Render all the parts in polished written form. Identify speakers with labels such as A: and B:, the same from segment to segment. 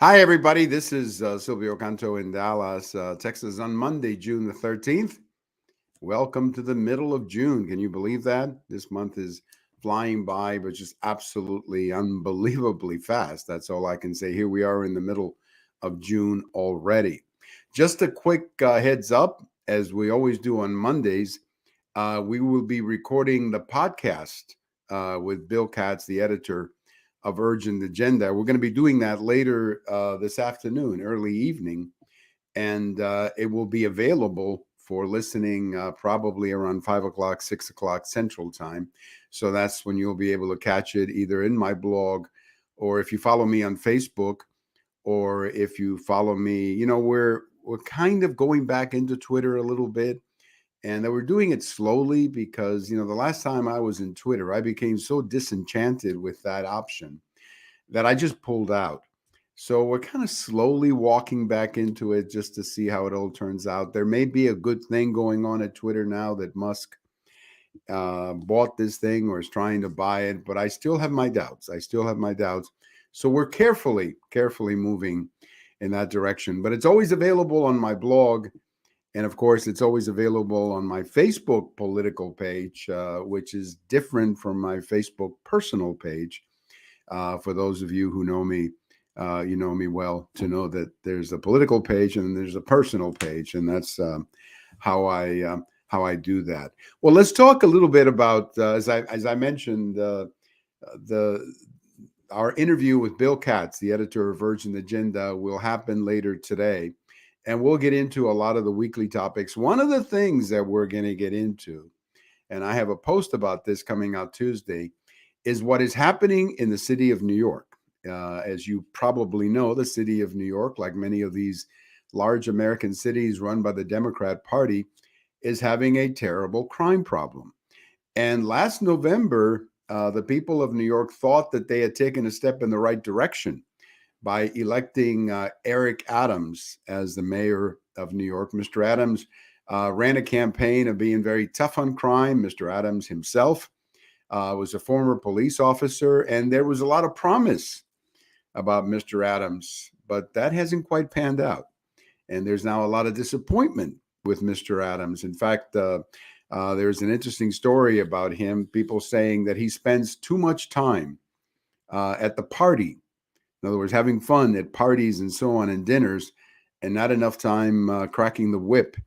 A: Hi, everybody. This is Silvio Canto in Dallas, Texas on Monday, June the 13th. Welcome to the middle of June. Can you believe that? This month is flying by, but just absolutely unbelievably fast. That's all I can say. Here we are in the middle of June already. Just a quick heads up, as we always do on Mondays, we will be recording the podcast with Bill Katz, the editor of Urgent Agenda. We're going to be doing that later this afternoon, early evening, and it will be available for listening probably around 5 o'clock, 6 o'clock Central Time. So that's when you'll be able to catch it either in my blog or if you follow me on Facebook or if you follow me, we're kind of going back into Twitter a little bit and they were doing it slowly because the last time I was in Twitter I became so disenchanted with that option that I just pulled out. So we're kind of slowly walking back into it just to see how it all turns out. There may be a good thing going on at Twitter now that Musk bought this thing or is trying to buy it, but I still have my doubts. So we're carefully moving in that direction, but it's always available on my blog. And of course, it's always available on my Facebook political page, which is different from my Facebook personal page. For those of you who know me, you know me well to know that there's a political page and there's a personal page, and that's how I do that. Well, let's talk a little bit about as I mentioned the our interview with Bill Katz, the editor of Urgent Agenda, will happen later today. And we'll get into a lot of the weekly topics. One of the things that we're going to get into, and I have a post about this coming out Tuesday, is what is happening in the city of New York. As you probably know, the city of New York, like many of these large American cities run by the Democrat Party, is having a terrible crime problem. And last November, the people of New York thought that they had taken a step in the right direction by electing Eric Adams as the mayor of New York. Mr. Adams ran a campaign of being very tough on crime. Mr. Adams himself was a former police officer, and there was a lot of promise about Mr. Adams, but that hasn't quite panned out. And there's now a lot of disappointment with Mr. Adams. In fact, there's an interesting story about him, people saying that he spends too much time at the party. In other words, having fun at parties and so on and dinners, and not enough time cracking the whip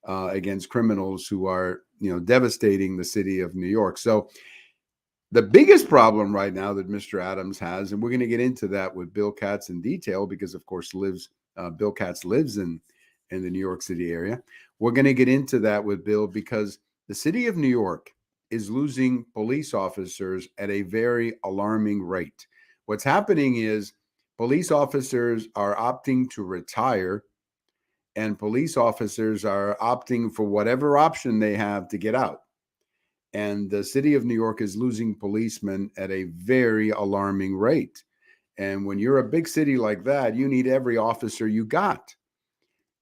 A: against criminals who are, devastating the city of New York. So the biggest problem right now that Mr. Adams has, and we're going to get into that with Bill Katz in detail, because of course Bill Katz lives in the New York City area. We're going to get into that with Bill because the city of New York is losing police officers at a very alarming rate. What's happening is police officers are opting to retire, and police officers are opting for whatever option they have to get out. And the city of New York is losing policemen at a very alarming rate. And when you're a big city like that, you need every officer you got.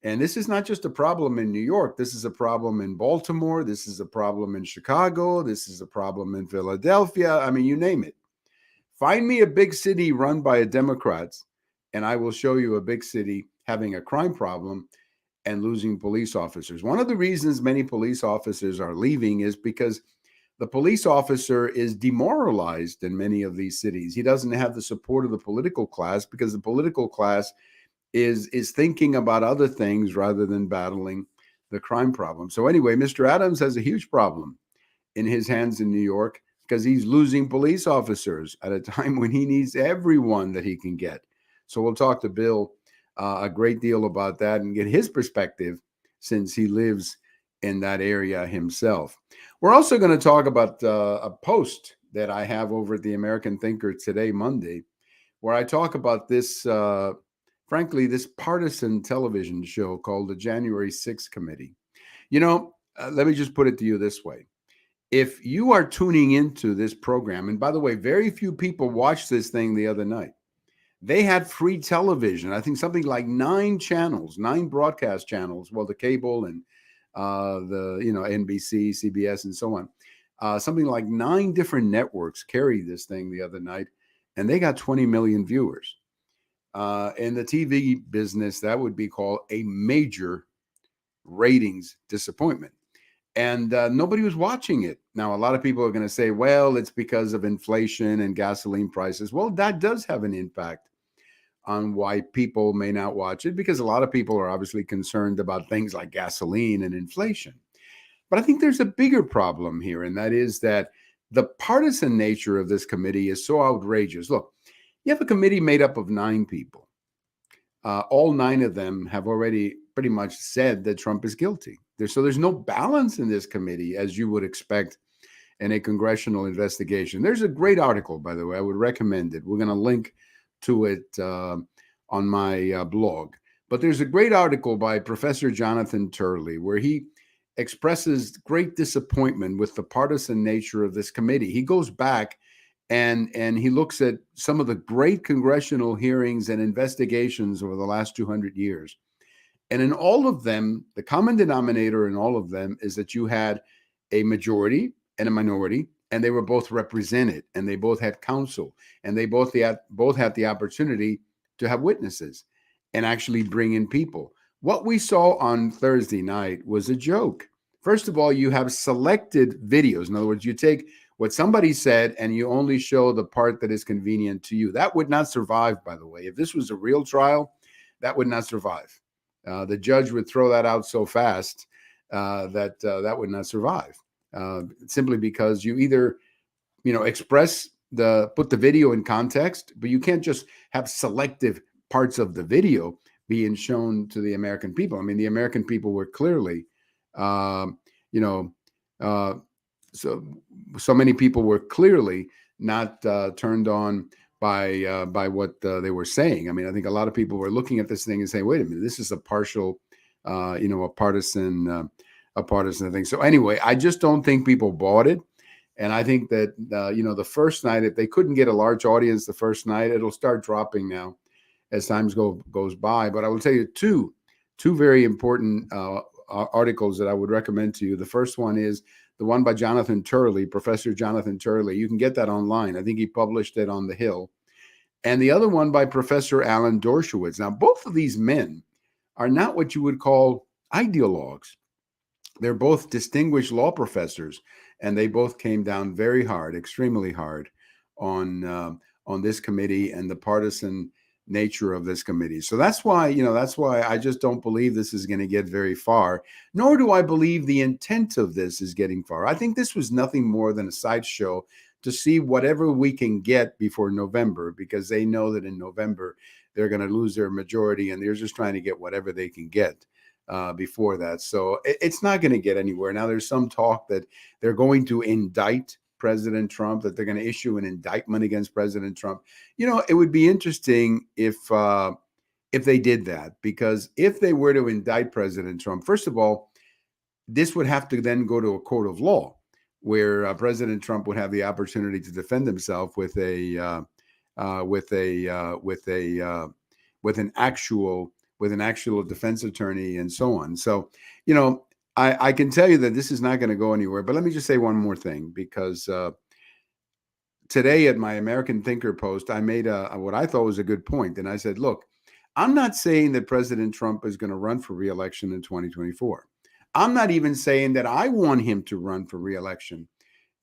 A: And this is not just a problem in New York. This is a problem in Baltimore. This is a problem in Chicago. This is a problem in Philadelphia. I mean, you name it. Find me a big city run by a Democrat, and I will show you a big city having a crime problem and losing police officers. One of the reasons many police officers are leaving is because the police officer is demoralized in many of these cities. He doesn't have the support of the political class because the political class is thinking about other things rather than battling the crime problem. So anyway, Mr. Adams has a huge problem in his hands in New York because he's losing police officers at a time when he needs everyone that he can get. So we'll talk to Bill a great deal about that and get his perspective since he lives in that area himself. We're also going to talk about a post that I have over at the American Thinker today, Monday, where I talk about this, frankly, this partisan television show called the January 6th Committee. Let me just put it to you this way. If you are tuning into this program, and by the way, very few people watched this thing the other night. They had free television. I think something like 9 channels, 9 broadcast channels. Well, the cable and the NBC, CBS, and so on. Something like 9 different networks carried this thing the other night, and they got 20 million viewers. In the TV business, that would be called a major ratings disappointment. And nobody was watching it. Now, a lot of people are going to say, well, it's because of inflation and gasoline prices. Well, that does have an impact on why people may not watch it, because a lot of people are obviously concerned about things like gasoline and inflation. But I think there's a bigger problem here, and that is that the partisan nature of this committee is so outrageous. Look, you have a committee made up of 9 people. All 9 of them have already pretty much said that Trump is guilty. So there's no balance in this committee, as you would expect in a congressional investigation. There's a great article, by the way. I would recommend it. We're going to link to it on my blog. But there's a great article by Professor Jonathan Turley where he expresses great disappointment with the partisan nature of this committee. He goes back and he looks at some of the great congressional hearings and investigations over the last 200 years. And in all of them, the common denominator in all of them is that you had a majority and a minority, and they were both represented, and they both had counsel, and they both had the opportunity to have witnesses and actually bring in people. What we saw on Thursday night was a joke. First of all, you have selected videos. In other words, you take what somebody said and you only show the part that is convenient to you. That would not survive, by the way. If this was a real trial, that would not survive. The judge would throw that out so fast that would not survive. Simply because you either, put the video in context, but you can't just have selective parts of the video being shown to the American people. I mean, the American people were clearly, so many people were clearly not turned on by what they were saying. I mean, I think a lot of people were looking at this thing and saying, "Wait a minute, this is a partial, a partisan thing." So anyway, I just don't think people bought it, and I think that the first night, if they couldn't get a large audience the first night, it'll start dropping now as times goes by. But I will tell you two very important articles that I would recommend to you. The first one is the one by Jonathan Turley, Professor Jonathan Turley. You can get that online. I think he published it on The Hill. And the other one by Professor Alan Dershowitz. Now, both of these men are not what you would call ideologues. They're both distinguished law professors, and they both came down very hard, extremely hard, on this committee and the partisan nature of this committee. So that's why I just don't believe this is going to get very far, nor do I believe the intent of this is getting far. I think this was nothing more than a sideshow to see whatever we can get before November, because they know that in November they're going to lose their majority, and they're just trying to get whatever they can get before that. So it's not going to get anywhere. Now, there's some talk that they're going to indict President Trump, that they're going to issue an indictment against President Trump. It would be interesting if they did that, because if they were to indict President Trump, first of all, this would have to then go to a court of law where President Trump would have the opportunity to defend himself with an actual defense attorney and so on. So, I can tell you that this is not going to go anywhere. But let me just say one more thing, because today at my American Thinker post, I made what I thought was a good point. And I said, look, I'm not saying that President Trump is going to run for re-election in 2024. I'm not even saying that I want him to run for re-election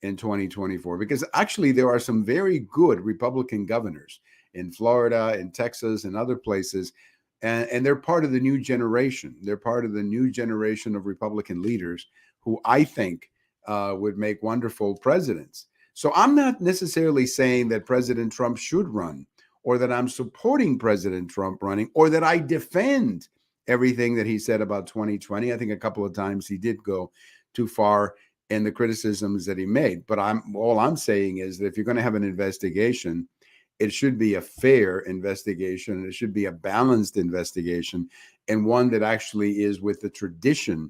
A: in 2024, because actually there are some very good Republican governors in Florida, in Texas, and other places. And they're part of the new generation. They're part of the new generation of Republican leaders who I think would make wonderful presidents. So I'm not necessarily saying that President Trump should run, or that I'm supporting President Trump running, or that I defend everything that he said about 2020. I think a couple of times he did go too far in the criticisms that he made. But all I'm saying is that if you're going to have an investigation, it should be a fair investigation. It should be a balanced investigation, and one that actually is with the tradition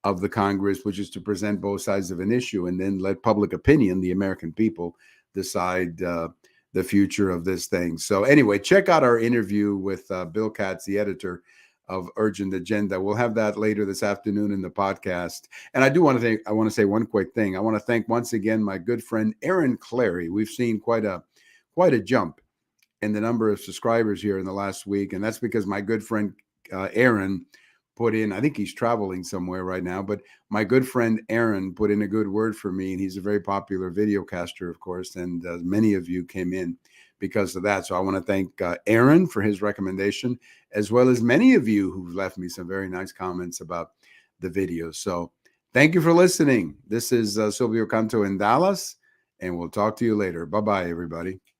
A: of the Congress, which is to present both sides of an issue and then let public opinion, the American people, decide the future of this thing. So anyway, check out our interview with Bill Katz, the editor of Urgent Agenda. We'll have that later this afternoon in the podcast. And I want to say one quick thing. I want to thank once again my good friend Aaron Clary. We've seen quite a jump in the number of subscribers here in the last week. And that's because my good friend Aaron put in, I think he's traveling somewhere right now, but my good friend Aaron put in a good word for me. And he's a very popular video caster, of course. And many of you came in because of that. So I want to thank Aaron for his recommendation, as well as many of you who've left me some very nice comments about the videos. So thank you for listening. This is Silvio Canto in Dallas, and we'll talk to you later. Bye-bye, everybody.